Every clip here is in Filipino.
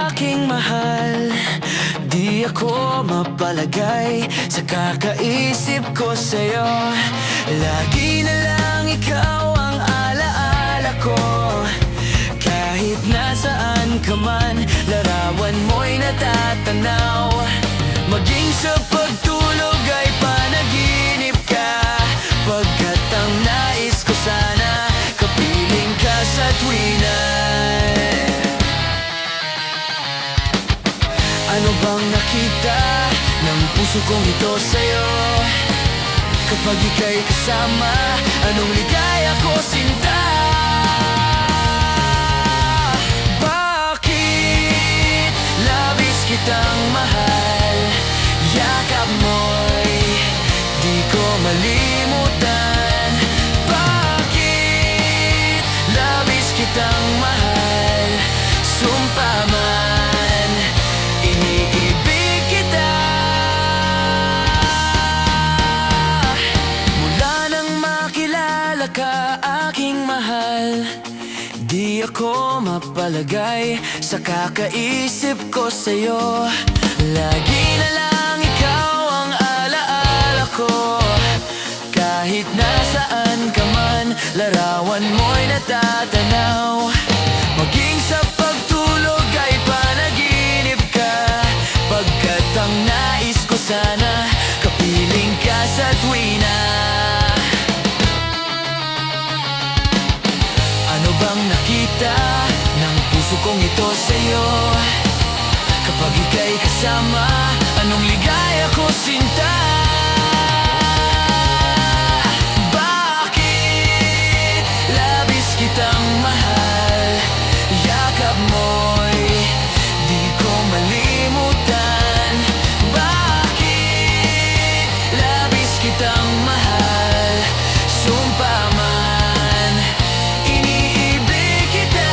aking mahal. Di ako mapalagay sa kakaisip ko sa'yo. Lagi na lang ikaw ang alaala ko. Kahit nasaan ka man, larawan mo'y natatanaw. Maging sa pagtulog ay panaginip ka, pagkat ang nais ko sana kapiling ka sa tuwina. Ano bang nakita ng puso kong ito sa'yo? Kapag ika'y kasama, anong ligaya ko sinta? Bakit labis kitang mahal? Yakap mo'y di ko malimutan. Bakit labis kitang mahal? Sumpa man, iniibig kita. Mula nang makilala ka, aking mahal, di ako mapalagay sa kakaisip ko sa'yo. Lagi na lang ikaw ang alaala ko. Kahit nasaan ka man, larawan mo'y natatanaw. Maging sa pagtulog ay panaginip ka, pagkat ang nais ko sana kapiling ka sa tuwina. Ano bang nakita ng puso kong ito sa'yo? Kapag ika'y kasama, anong ligaya ko sinta? Bakit labis kitang mahal? Yakap mo'y di ko malimutan. Bakit labis kitang mahal? Sumpa man, iniibig kita.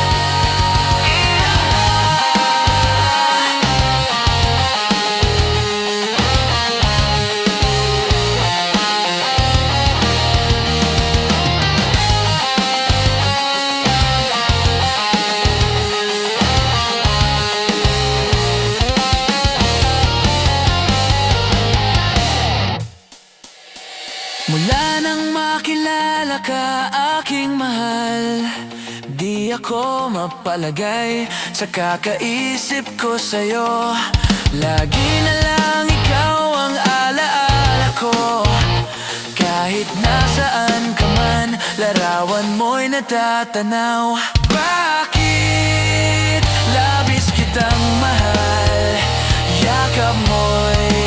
Mula nang makilala ka, aking mahal, di ako mapalagay sa kakaisip ko sa'yo. Lagi na lang ikaw ang alaala ko. Kahit nasaan ka man, larawan mo'y natatanaw. Bakit labis kitang mahal? Yakap mo'y